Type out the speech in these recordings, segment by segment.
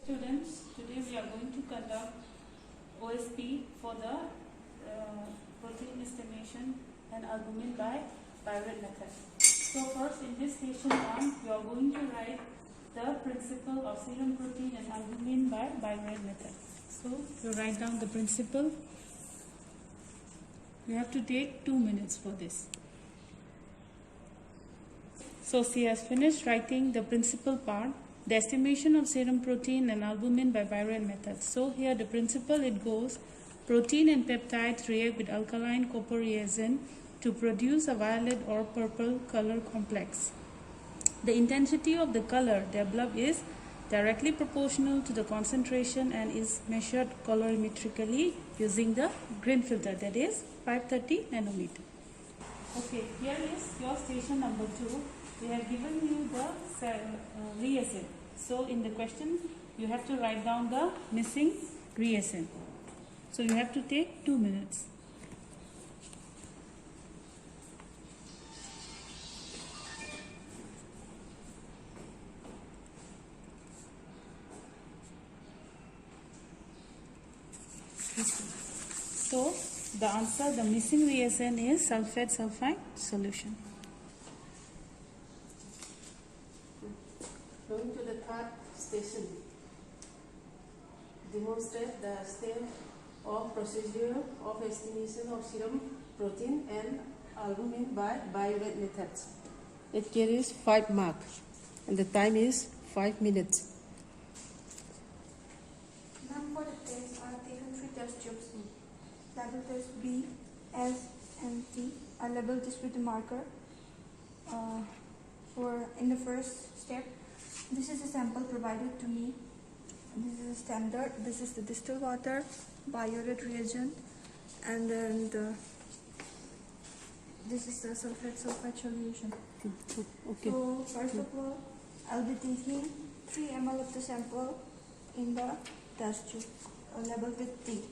Students, today we are going to conduct OSPE for the protein estimation and albumin by BIURET method. So first in this station 1, you are going to write the principle of serum protein and albumin by BIURET method. So you write down the principle. You have to take 2 minutes for this. So she has finished writing the principle part, the estimation of serum protein and albumin by BIURET method. So here the principle, it goes: protein and peptides react with alkaline copper reagent to produce a violet or purple color complex. The intensity of the color developed is directly proportional to the concentration and is measured colorimetrically using the green filter, that is 530 nanometer. Okay, here is your station number 2. We have given you the reagent. So in the question, you have to write down the missing reagent. So you have to take 2 minutes. So the answer, the missing reagent is sulfate sulfide solution. Going to the third station. Demonstrate the step of procedure of estimation of serum protein and albumin by BIURET methods. It carries 5 marks and the time is 5 minutes. Now for the test, I have taken 3 test tubes. Label test B, S and T. I labeled this with a marker. In the first step, this is a sample provided to me. This is a standard. This is the distilled water, BIURET reagent, and then this is the sulfate sulfide solution. Okay. So first of all, I'll be taking 3 ml of the sample in the test tube, labeled with T.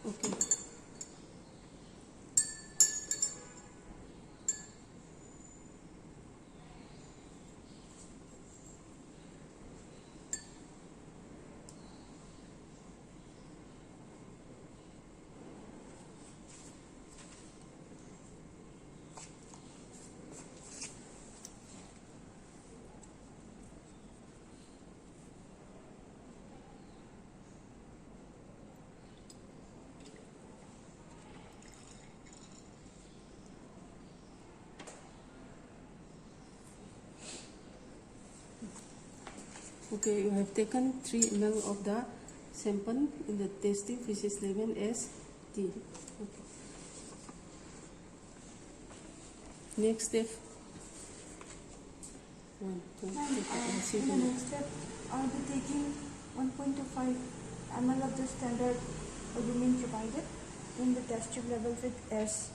Okay. Okay, you have taken 3 ml of the sample in the test tube, which is labeled as T. Okay. Next step. In the next step, I'll be taking 1.25 ml of the standard albumin provided in the test tube labeled with S.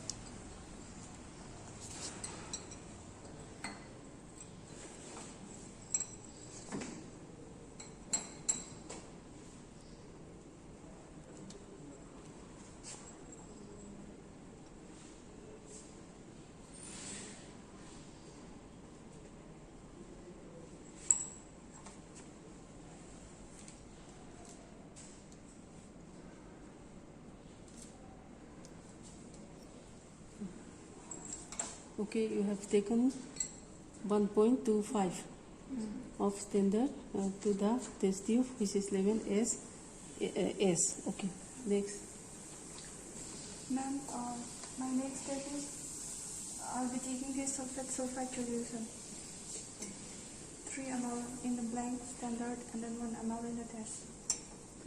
Okay, you have taken 1.25 of standard to the test tube, which is labeled as S. Okay, next. Ma'am, my next step is I'll be taking this sulfate sulfide solution. 3 ml in the blank standard and then 1 ml in the test.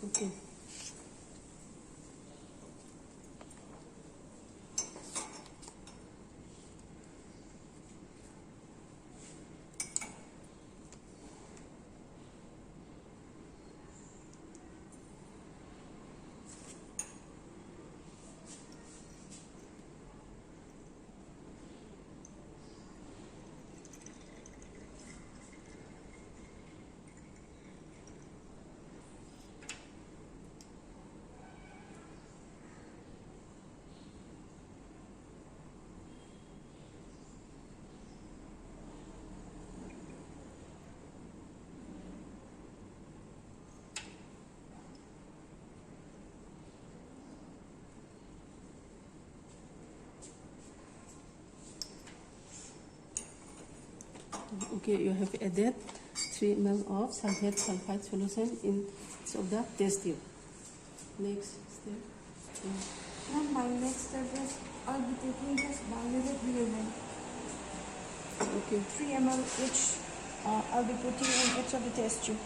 Okay. Okay, you have added 3 ml of sulfate sulfide solution in each of the test tube. Next step. Now my next step is I'll be taking this BIURET reagent. Okay. 3 ml each. I'll be putting in each of the test tube.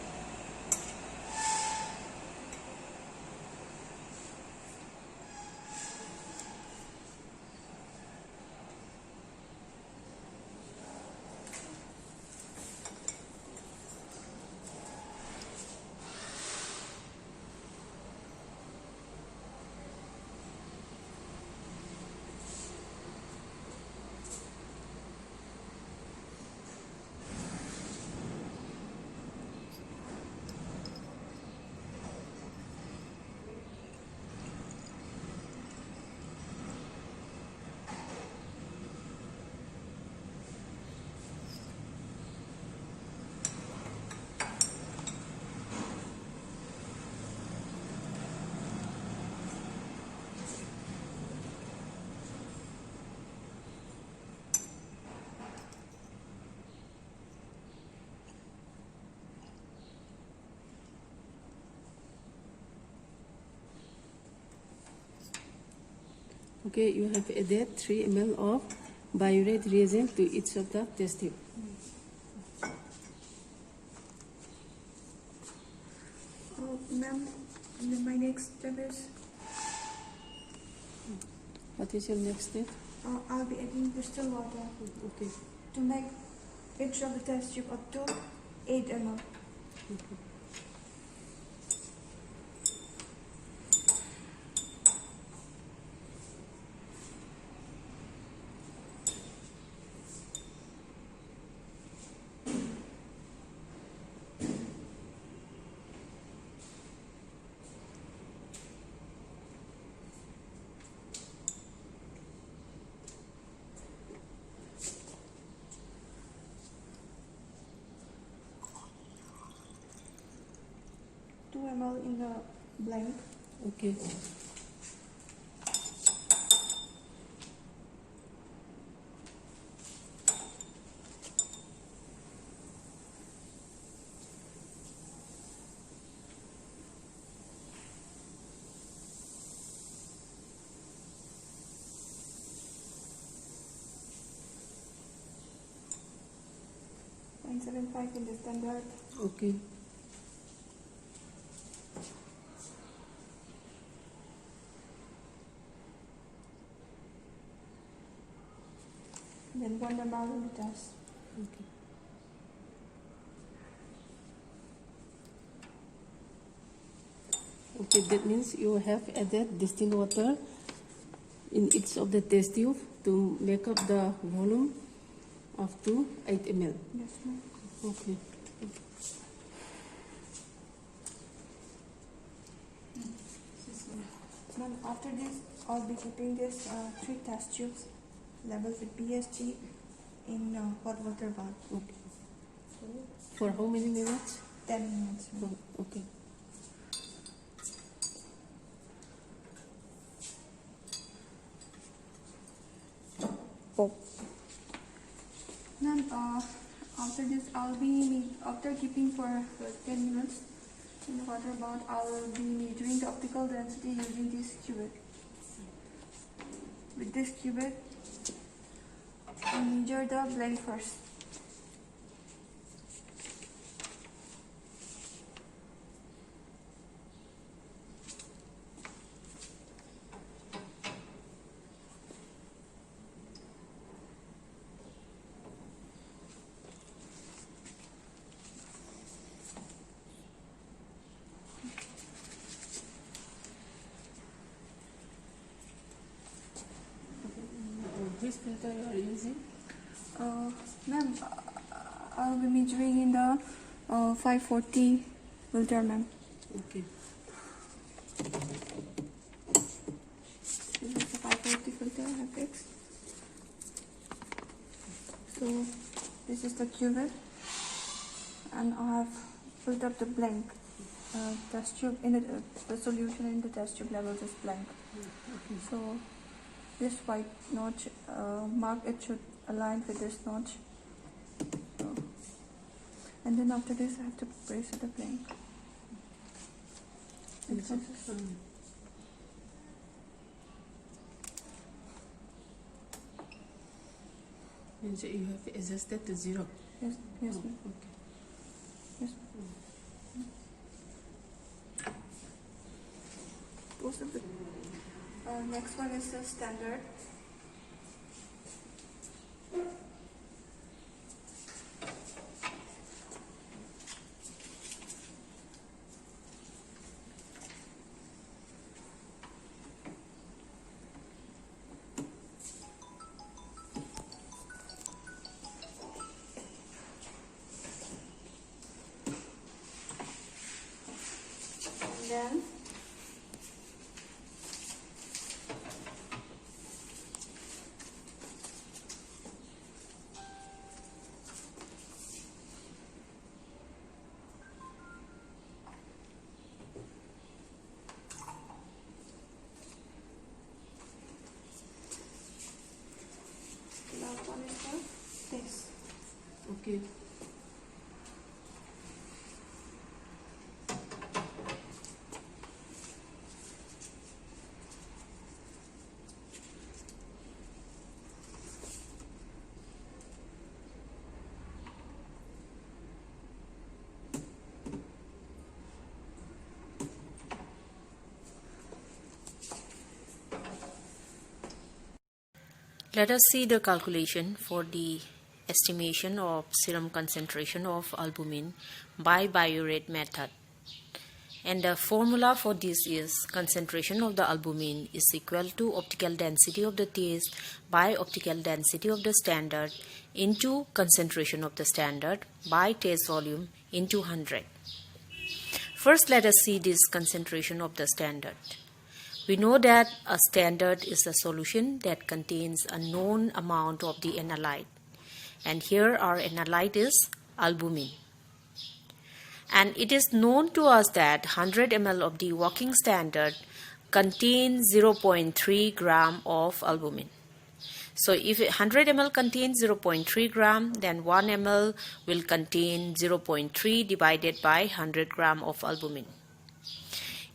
Okay, you have added 3 ml of BIURET reagent to each of the test tube. Ma'am, my next step is What is your next step? I'll be adding distilled water Okay. to make each of the test tube up to 8 ml. Okay. Two ml in the blank. Okay. .75 in the standard. Okay. Then 1 ml in the test. Okay. Okay, that means you have added distilled water in each of the test tube to make up the volume up to 8 ml. Yes, ma'am. Okay. Ma'am, after this, I'll be keeping this 3 test tubes labeled with PSG in hot water bath. Okay. For how many minutes? 10 minutes. Ma'am. Oh, okay. Ma'am, after this, after keeping for 10 minutes in the water bath, I'll be measuring the optical density using this cubit. With this cubit, I'll measure the blend first. Which filter you are using? Ma'am, I'll be measuring in the 540 filter, ma'am. Okay. This is the 540 filter I have fixed. So this is the cubit, and I have filled up the blank test tube in the solution in the test tube level is blank. Okay. So this white notch mark, it should align with this notch. So And then after this, I have to press the blank. And so you have adjusted to 0. Yes, yes, ma'am. Okay. Yes. Post the next one is the standard. Then last one is the test. Okay. Let us see the calculation for the estimation of serum concentration of albumin by BIURET method. And the formula for this is concentration of the albumin is equal to optical density of the test by optical density of the standard into concentration of the standard by test volume into 100. First, let us see this concentration of the standard. We know that a standard is a solution that contains a known amount of the analyte. And here our analyte is albumin. And it is known to us that 100 ml of the working standard contains 0.3 gram of albumin. So if 100 ml contains 0.3 gram, then 1 ml will contain 0.3 divided by 100 gram of albumin.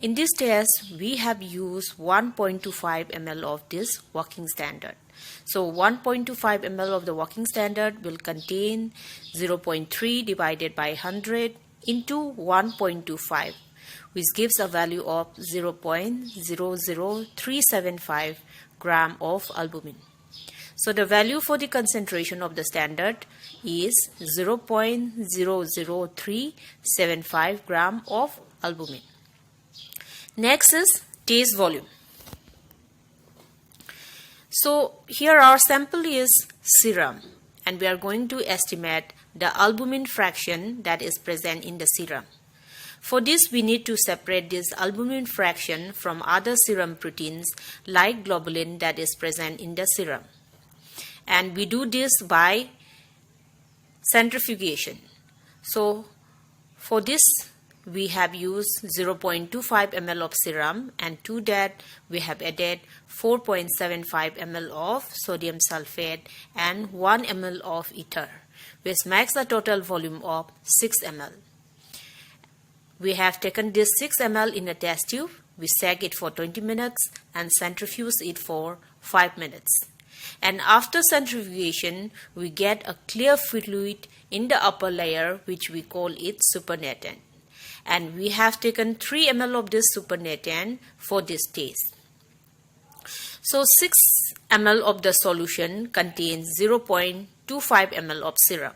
In this test, we have used 1.25 ml of this working standard. So 1.25 ml of the working standard will contain 0.3 divided by 100 into 1.25, which gives a value of 0.00375 gram of albumin. So the value for the concentration of the standard is 0.00375 gram of albumin. Next is test volume. So here our sample is serum, and we are going to estimate the albumin fraction that is present in the serum. For this, we need to separate this albumin fraction from other serum proteins like globulin that is present in the serum. And we do this by centrifugation. So for this, we have used 0.25 ml of serum, and to that we have added 4.75 ml of sodium sulfate and 1 ml of ether, which makes a total volume of 6 ml. We have taken this 6 ml in a test tube, we sag it for 20 minutes and centrifuge it for 5 minutes. And after centrifugation, we get a clear fluid in the upper layer, which we call it supernatant. And we have taken 3 ml of this supernatant for this test. So 6 ml of the solution contains 0.25 ml of serum.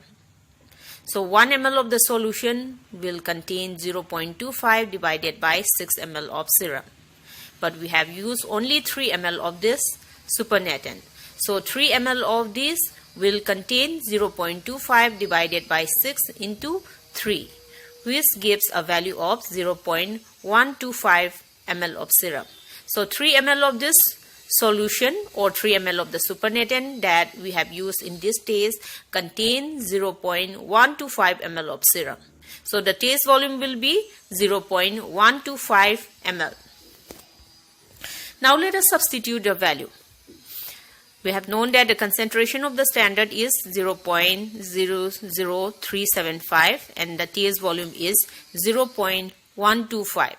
So 1 ml of the solution will contain 0.25 divided by 6 ml of serum. But we have used only 3 ml of this supernatant. So 3 ml of this will contain 0.25 divided by 6 into 3. Which gives a value of 0.125 ml of serum. So 3 ml of this solution or 3 ml of the supernatant that we have used in this test contains 0.125 ml of serum. So the test volume will be 0.125 ml. Now let us substitute the value. We have known that the concentration of the standard is 0.00375 and the TS volume is 0.125.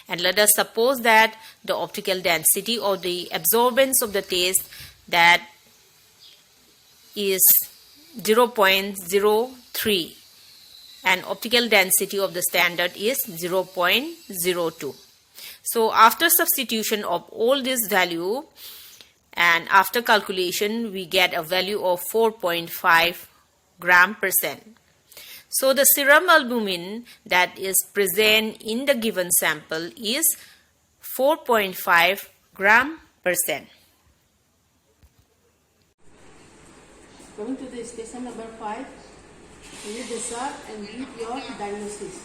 And let us suppose that the optical density or the absorbance of the test that is 0.03 and optical density of the standard is 0.02. So after substitution of all this value and after calculation, we get a value of 4.5 gram per cent. So the serum albumin that is present in the given sample is 4.5 gram per cent. Going to the station number 5, read the chart and give your diagnosis.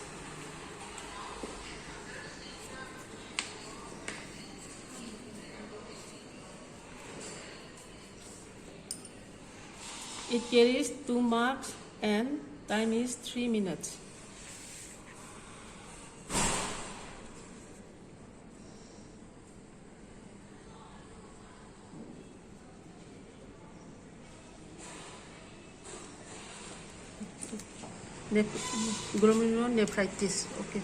It carries 2 marks and time is 3 minutes. Glomerulonephritis. Okay.